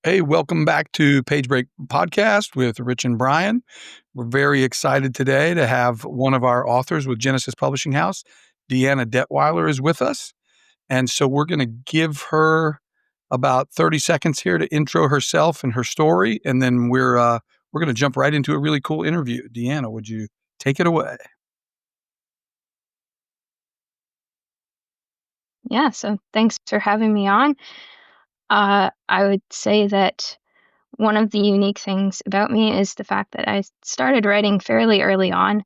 Hey, welcome back to Page Break Podcast with Rich and Brian. We're very excited today to have one of our authors with Genesis Publishing House, Deanna Dettwiler, is with us. And so we're going to give her about 30 seconds here to intro herself and her story, and then we're going to jump right into a really cool interview. Deanna, would you take it away? Yeah, so thanks for having me on. I would say that one of the unique things about me is the fact that I started writing fairly early on.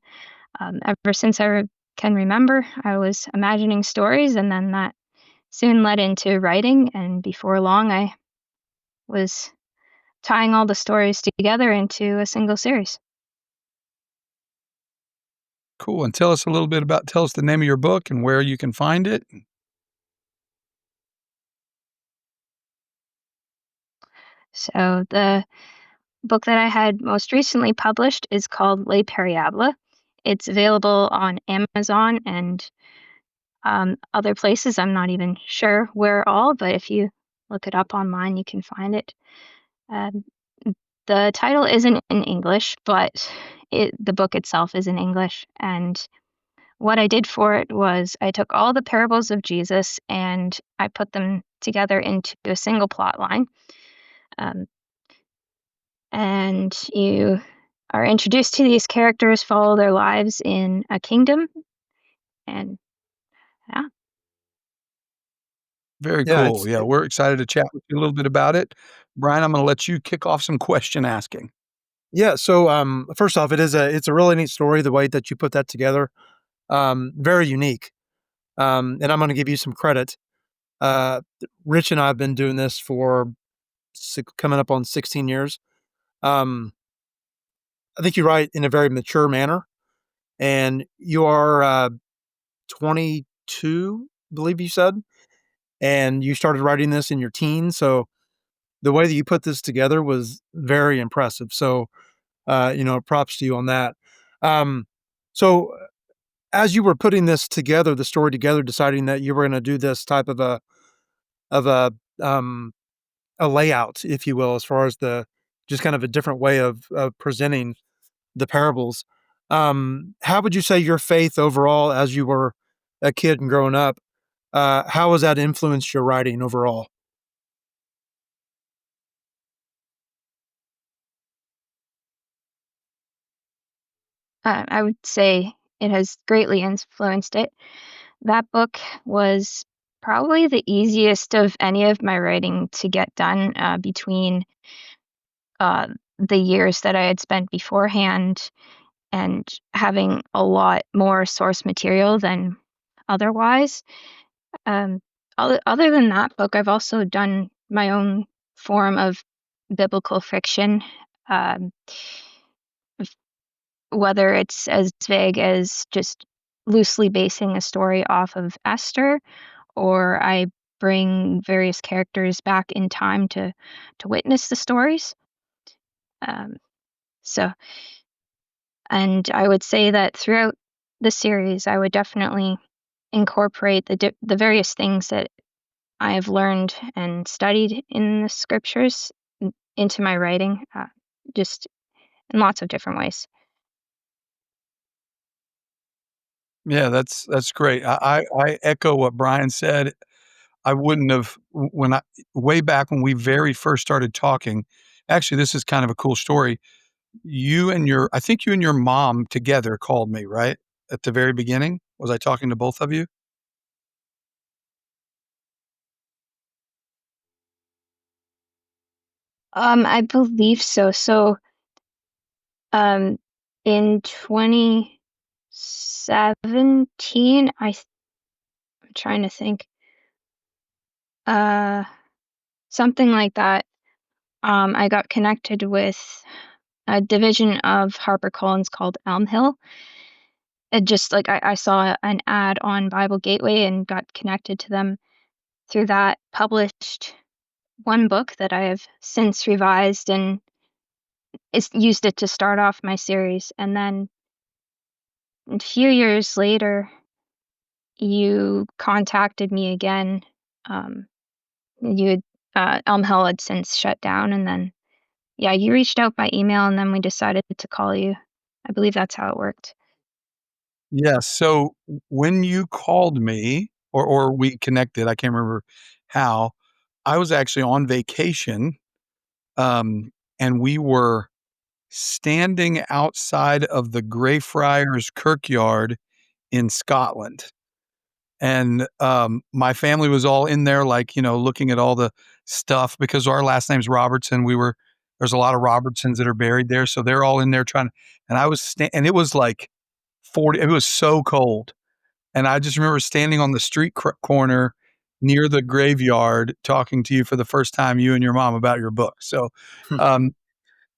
Ever since can remember, I was imagining stories, and then that soon led into writing. And before long, I was tying all the stories together into a single series. Cool. And tell us the name of your book and where you can find it. So the book that I had most recently published is called Les Pariables. It's available on Amazon and other places. I'm not even sure where all, but if you look it up online, you can find it. Um, the title isn't in English, but the book itself is in English. And what I did for it was I took all the parables of Jesus and I put them together into a single plot line. Um, and you are introduced to these characters, follow their lives in a kingdom, and yeah. Very Yeah, cool. Yeah, we're excited to chat with you a little bit about it. Brian, I'm going to let you kick off some question asking. yeah. So, first off, it's a really neat story. The way that you put that together, very unique. And I'm going to give you some credit. Uh, Rich and I have been doing this for coming up on 16 years. Um, I think you write in a very mature manner, and you are 22, I believe you said, and you started writing this in your teens. So the way that you put this together was very impressive. So, props to you on that. Um, so as you were putting this together, the story together, deciding that you were going to do this type of um, a layout, if you will, as far as the just kind of a different way of presenting the parables. How would you say your faith overall, as you were a kid and growing up, how has that influenced your writing overall? I would say it has greatly influenced it. That book was probably the easiest of any of my writing to get done between uh, the years that I had spent beforehand and having a lot more source material than otherwise. Um, other than that book, I've also done my own form of biblical fiction, um, whether it's as vague as just loosely basing a story off of Esther, or I bring various characters back in time to witness the stories. Um, so, and I would say that throughout the series, I would definitely incorporate the various things that I have learned and studied in the scriptures into my writing, just in lots of different ways. Yeah, that's great. I echo what Brian said. I wouldn't have when I way back when we very first started talking. Actually, this is kind of a cool story. I think you and your mom together called me, right? At the very beginning? Was I talking to both of you? I believe so. So, um, in 2017, I'm trying to think, uh, something like that. I got connected with a division of HarperCollins called Elm Hill. It just like I saw an ad on Bible Gateway and got connected to them through that, published one book that I have since revised and used it to start off my series. And then a few years later, you contacted me again. You had Elm Hill had since shut down, and then yeah, you reached out by email, and then we decided to call you. I believe that's how it worked. Yes. So when you called me or we connected, I can't remember how, I was actually on vacation, um, and we were standing outside of the Greyfriars Kirkyard in Scotland. And, my family was all in there, like, looking at all the stuff because our last name's Robertson. There's a lot of Robertsons that are buried there, so they're all in there trying and I was and it was like 40 it was so cold. And I just remember standing on the street corner near the graveyard talking to you for the first time, you and your mom, about your book. So, um,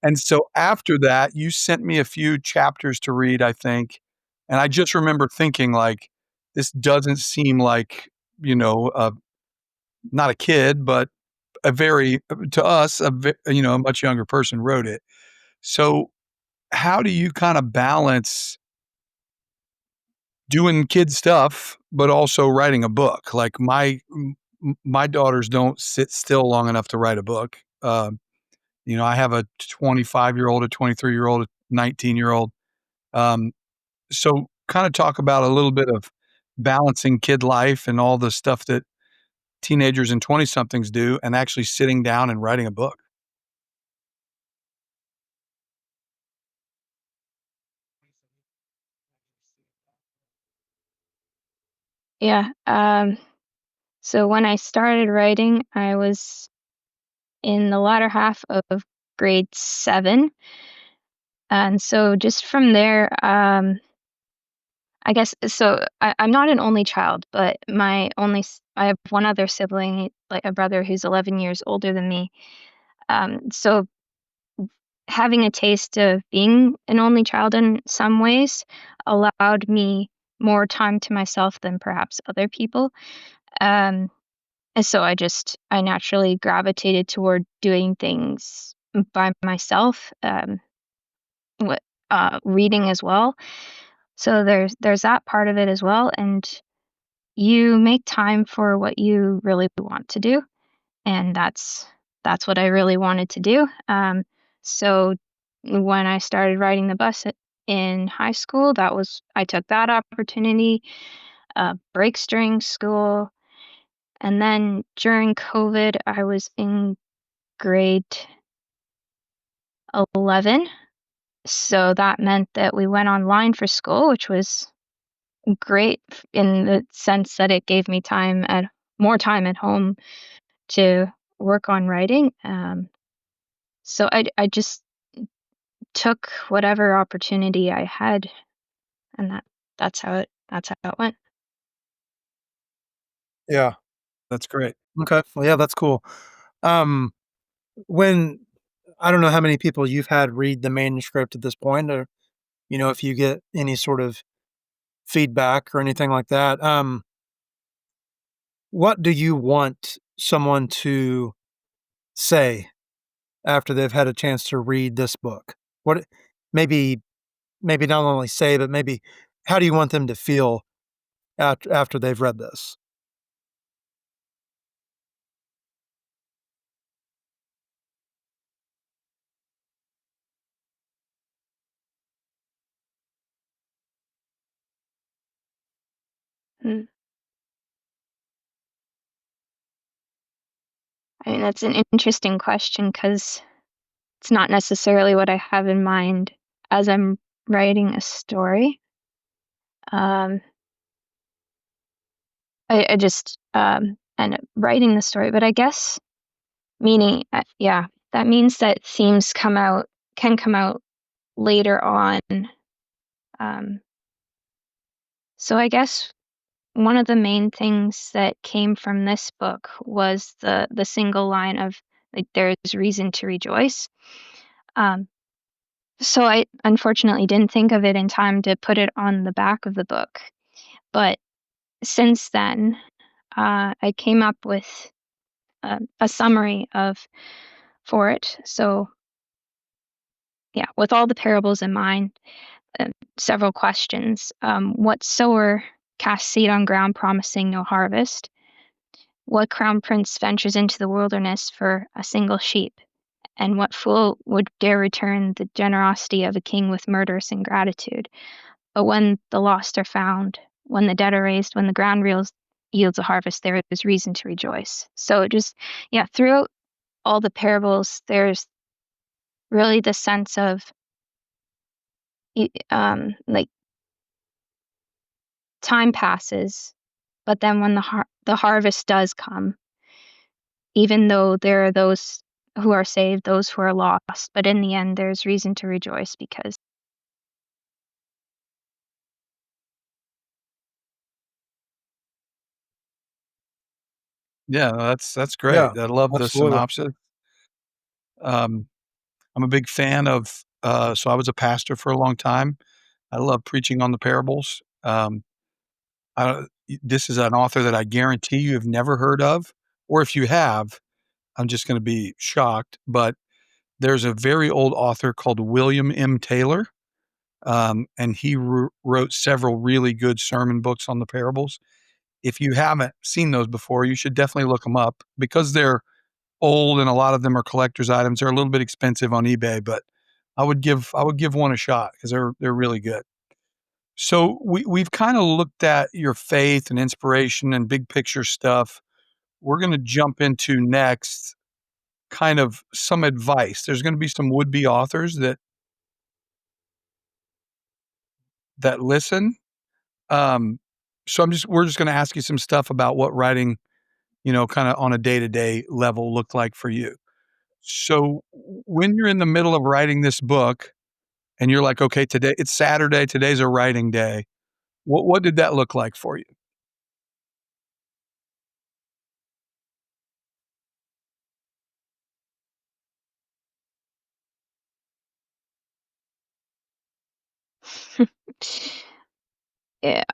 and so after that, you sent me a few chapters to read, I think. And I just remember thinking, like, this doesn't seem like, not a kid, but a very, to us, a much younger person wrote it. So, how do you kind of balance doing kid stuff, but also writing a book? Like my daughters don't sit still long enough to write a book. I have a 25-year-old, a 23-year-old, a 19-year-old. Um, so kind of talk about a little bit of balancing kid life and all the stuff that teenagers and 20 somethings do and actually sitting down and writing a book. Yeah. So when I started writing, I was in the latter half of grade 7. And so just from there, I guess so I'm not an only child, but I have one other sibling, like a brother who's 11 years older than me. So having a taste of being an only child in some ways allowed me more time to myself than perhaps other people. Um, and so I naturally gravitated toward doing things by myself, wi- reading as well. So there's that part of it as well, and you make time for what you really want to do, and that's what I really wanted to do. So when I started riding the bus in high school, I took that opportunity, breaks during school, and then during COVID, I was in grade 11. So that meant that we went online for school, which was great in the sense that it gave me more time at home to work on writing. So I just took whatever opportunity I had, and that's how it went. Yeah. That's great. Okay. Well, yeah, that's cool. Um, when I don't know how many people you've had read the manuscript at this point, or if you get any sort of feedback or anything like that. What do you want someone to say after they've had a chance to read this book? What maybe maybe not only say, but maybe how do you want them to feel after they've read this? Mm. I mean, that's an interesting question because it's not necessarily what I have in mind as I'm writing a story. Um, I just end up writing the story, but I guess meaning, yeah, that means that themes can come out later on. Um, so I guess one of the main things that came from this book was the single line of like there's reason to rejoice. Um, so I unfortunately didn't think of it in time to put it on the back of the book, but since then, I came up with a summary of for it. So yeah, with all the parables in mind, uh, several questions. What sower cast seed on ground promising no harvest? What crown prince ventures into the wilderness for a single sheep? And what fool would dare return the generosity of a king with murderous ingratitude? But when the lost are found, when the dead are raised, when the ground yields a harvest, there is reason to rejoice. So just, yeah, throughout all the parables, there's really the sense of, like, time passes, but then when the harvest does come, even though there are those who are saved, those who are lost, but in the end, there's reason to rejoice because Yeah, that's Yeah, great. I love the absolutely. synopsis. Um, I'm a big fan of, so I was a pastor for a long time. I love preaching on the parables. This is an author that I guarantee you have never heard of, or if you have, I'm just gonna be shocked, but there's a very old author called William M. Taylor, and he wrote several really good sermon books on the parables. If you haven't seen those before, you should definitely look them up because they're old and a lot of them are collector's items. They're a little bit expensive on eBay, but I would give one a shot because they're really good. So we've kind of looked at your faith and inspiration and big picture stuff. We're going to jump into next kind of some advice. There's going to be some would-be authors that listen. Um, so we're just going to ask you some stuff about what writing, kind of on a day-to-day level looked like for you. So when you're in the middle of writing this book and you're like, okay, today it's Saturday, today's a writing day. What did that look like for you?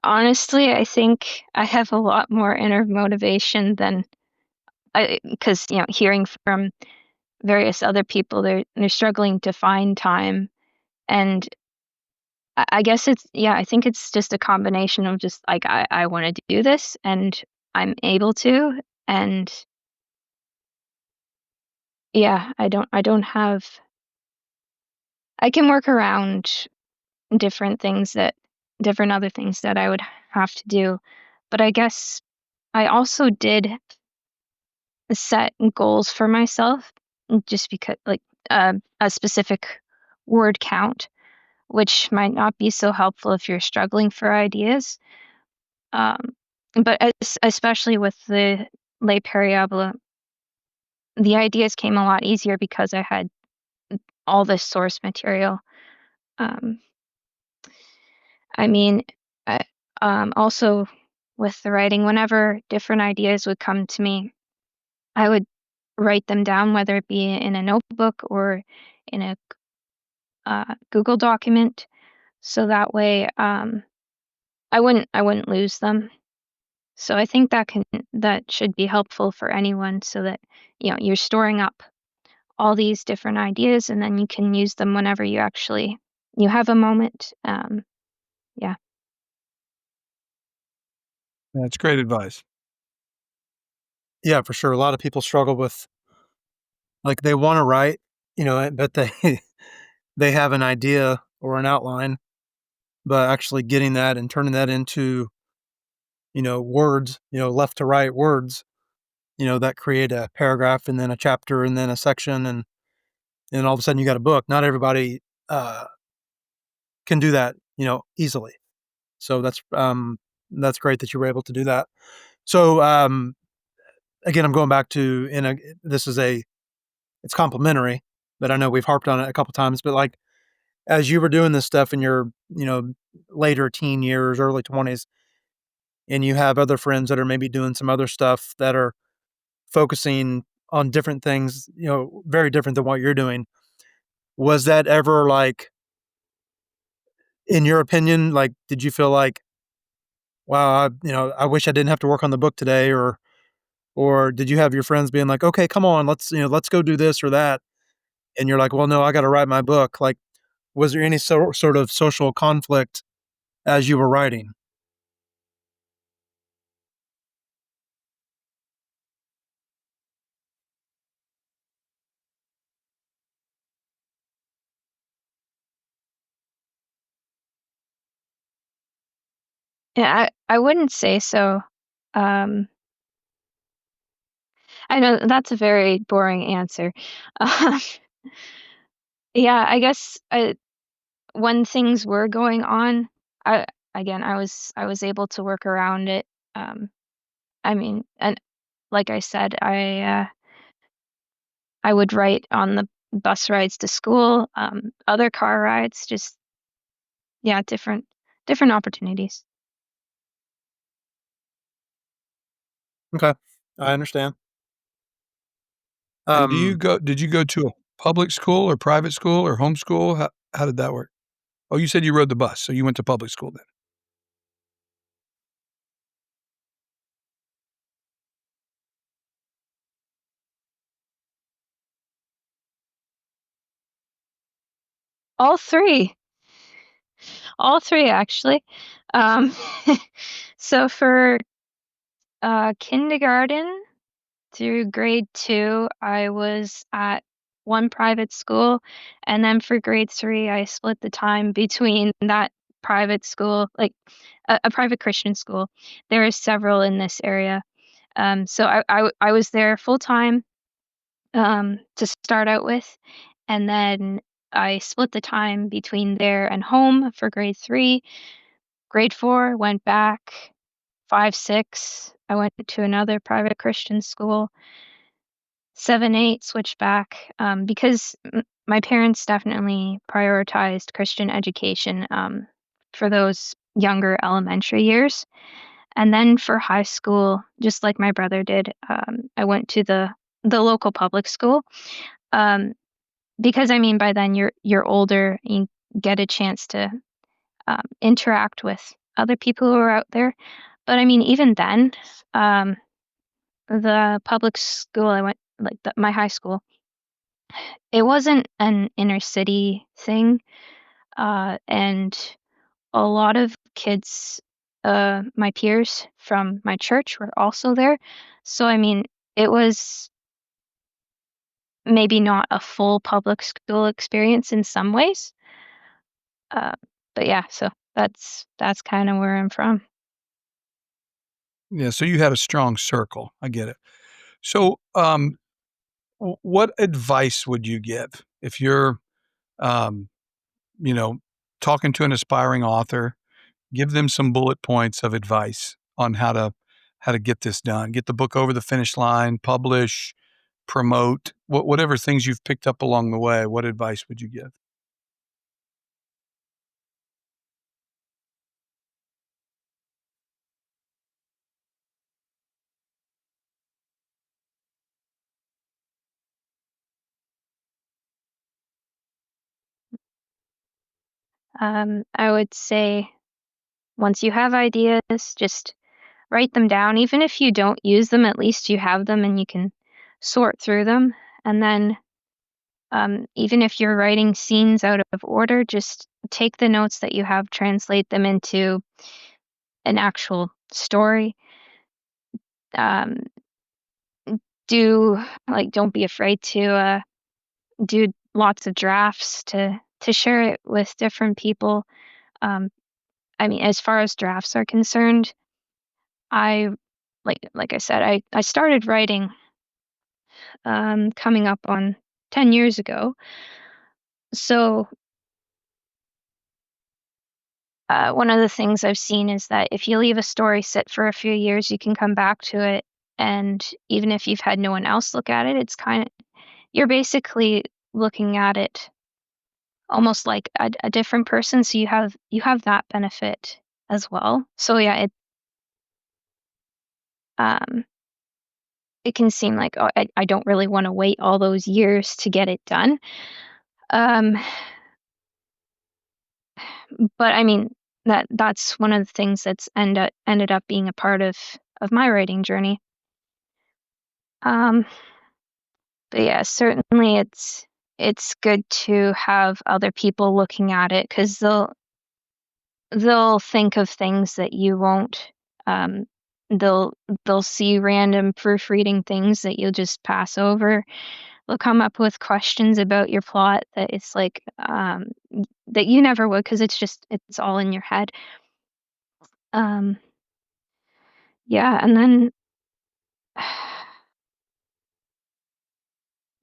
honestly, I think I have a lot more inner motivation than because hearing from various other people, they're struggling to find time, and I guess it's yeah, I think it's just a combination of just like I want to do this and I'm able to, and yeah, I don't have I can work around different things that different other things that I would have to do. But I guess I also did set goals for myself just because like a specific word count, which might not be so helpful if you're struggling for ideas. Um, but especially with the lay Pariabla, the ideas came a lot easier because I had all this source material. Um, I mean, I, also with the writing, whenever different ideas would come to me, I would write them down, whether it be in a notebook or in a Google document, so that way I wouldn't lose them. So I think that should be helpful for anyone, so that you're storing up all these different ideas, and then you can use them whenever you have a moment. Yeah. That's great advice. Yeah, for sure. A lot of people struggle with like they want to write, but they they have an idea or an outline, but actually getting that and turning that into, words, left to right words, that create a paragraph and then a chapter and then a section and all of a sudden you got a book. Not everybody uh can do that, easily. So that's great that you were able to do that. So again, I'm going back to in a this is a it's complimentary, but I know we've harped on it a couple times, but like as you were doing this stuff in your, later teen years, early 20s, and you have other friends that are maybe doing some other stuff that are focusing on different things, very different than what you're doing. Was that ever like, in your opinion, like, did you feel like, wow, I wish I didn't have to work on the book today, or did you have your friends being like, okay, come on, let's go do this or that, and you're like, well, no, I got to write my book. Like, was there any sort of social conflict as you were writing? Yeah, I wouldn't say so. Um, I know that's a very boring answer. Um, yeah, I guess, when things were going on, I I was able to work around it. Um, I mean, and like I said, I would write on the bus rides to school, other car rides, just yeah, different opportunities. Okay, I understand. And Um, did you go to a public school or private school or homeschool? How did that work? Oh, you said you rode the bus, so you went to public school then. All 3, all 3 actually. Um, so for, kindergarten through grade 2, I was at one private school, and then for grade 3, I split the time between that private school, like a private Christian school. There are several in this area. So I was there full time, to start out with, and then I split the time between there and home for grade 3. Grade 4, went back. 5, 6, I went to another private Christian school. 7, 8, switched back, because my parents definitely prioritized Christian education, for those younger elementary years. And then for high school, just like my brother did, I went to the local public school, um, because, I mean, by then you're older, you get a chance to, interact with other people who are out there. But, I mean, even then, um, the public school I went like, my high school, it wasn't an inner city thing, and a lot of kids, my peers from my church were also there. So, I mean, it was maybe not a full public school experience in some ways, uh, but yeah, so that's kinda where I'm from. Yeah, so you had a strong circle. I get it. So, what advice would you give if you're, um, you know, talking to an aspiring author? Give them some bullet points of advice on how to get this done, get the book over the finish line, publish, promote, whatever things you've picked up along the way. What advice would you give? I would say once you have ideas, just write them down. Even if you don't use them, at least you have them and you can sort through them. And then, even if you're writing scenes out of order, just take the notes that you have, translate them into an actual story. Um, do don't be afraid to do lots of drafts to share it with different people. Um, I mean, as far as drafts are concerned, I like I said, I started writing coming up on 10 years ago. So, one of the things I've seen is that if you leave a story sit for a few years, you can come back to it. And even if you've had no one else look at it, you're basically looking at it almost like a different person. So you have that benefit as well. So yeah, um, it can seem like, oh, I don't really want to wait all those years to get it done. Um, But I mean, that's one of the things that's ended up being a part of my writing journey. Um, but yeah, certainly it's good to have other people looking at it because they'll think of things that you won't. Um, they'll they'll see random proofreading things that you'll just pass over. They'll come up with questions about your plot that it's like that you never would because it's all in your head. Um, yeah, and then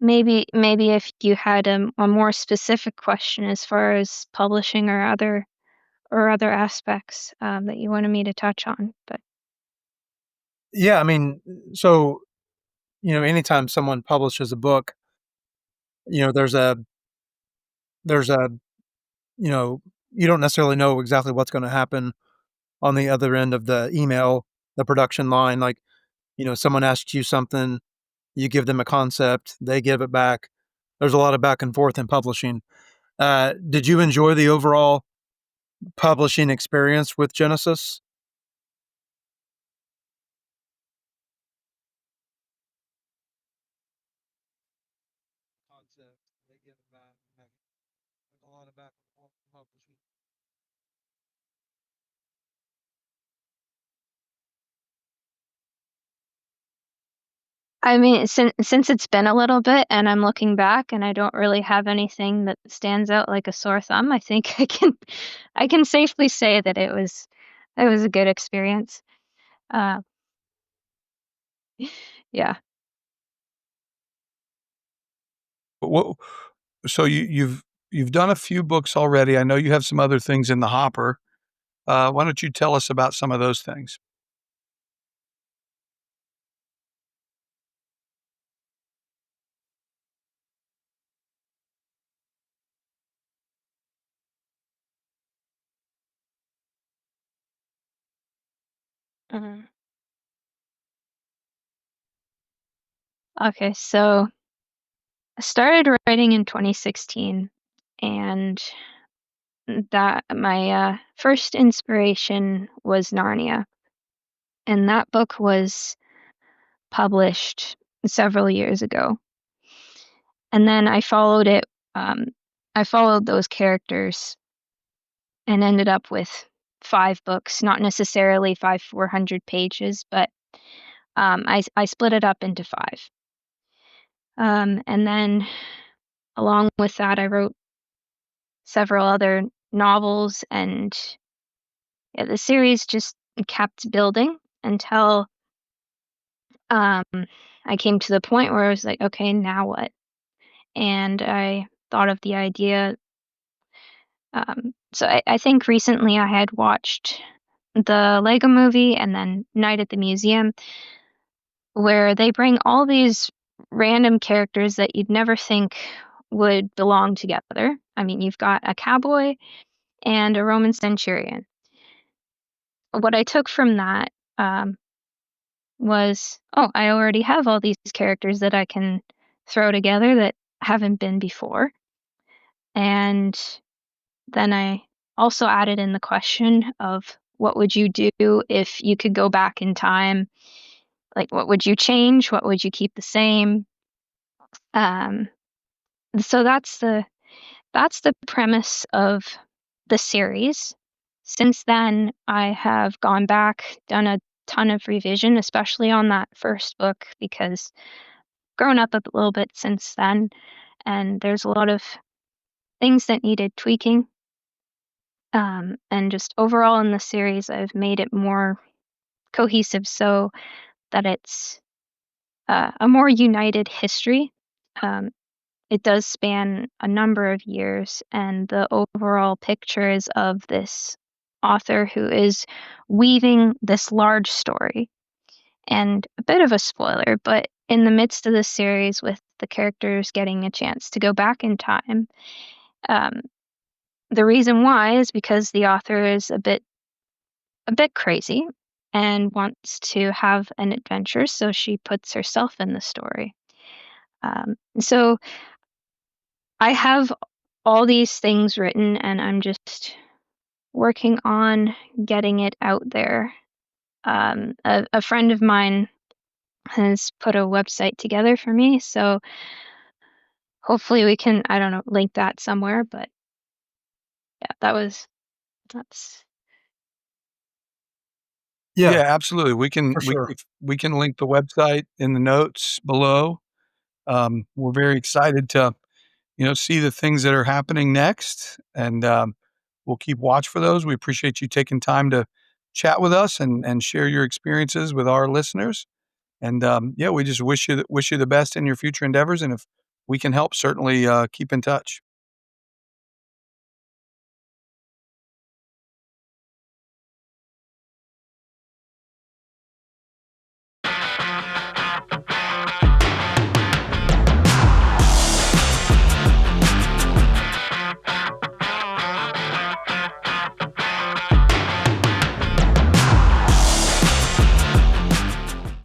maybe if you had a more specific question as far as publishing or other aspects, that you wanted me to touch on, but Yeah, I mean, so, anytime someone publishes a book, you know, there's a, you know, you don't necessarily know exactly what's gonna happen on the other end of the email, the production line. Like, someone asks you something, you give them a concept, they give it back. There's a lot of back and forth in publishing. Did you enjoy the overall publishing experience with Genesis? Concept, they give it back, a lot of back and forth publishing. I mean, since it's been a little bit and I'm looking back and I don't really have anything that stands out like a sore thumb, I think I can safely say that it was a good experience. Uh, yeah. What so you've done a few books already. I know you have some other things in the hopper. Why don't you tell us about some of those things? Mhm. Okay, so I started writing in 2016, and that my first inspiration was Narnia, and that book was published several years ago. And then um, I followed those characters and ended up with 5 books, not necessarily 5 400 pages, but I split it up into 5. And then along with that, I wrote several other novels, and yeah, the series just kept building until um, I came to the point where I was like, okay, now what? And I thought of the idea. So I think recently I had watched the Lego movie and then Night at the Museum, where they bring all these random characters that you'd never think would belong together. I mean, you've got a cowboy and a Roman centurion. What I took from that um, was, oh, I already have all these characters that I can throw together that haven't been before. And then I also added in the question of what would you do if you could go back in time? Like, what would you change? What would you keep the same? Um, so that's the premise of the series. Since then, I have gone back, done a ton of revision, especially on that first book, because grown up a little bit since then, and there's a lot of things that needed tweaking. And just overall in the series, I've made it more cohesive so that it's a more united history. Um, it does span a number of years, and the overall picture is of this author who is weaving this large story. And a bit of a spoiler, but in the midst of this series, with the characters getting a chance to go back in time, um, the reason why is because the author is a bit crazy and wants to have an adventure, so she puts herself in the story. So I have all these things written, and I'm just working on getting it out there. A friend of mine has put a website together for me, so hopefully we can, I don't know, link that somewhere. But yeah, that's Yeah, Yeah, absolutely. for sure. We can link the website in the notes below. We're very excited to, see the things that are happening next, and we'll keep watch for those. We appreciate you taking time to chat with us and share your experiences with our listeners. And yeah, we just wish you the best in your future endeavors. And if we can help, certainly keep in touch.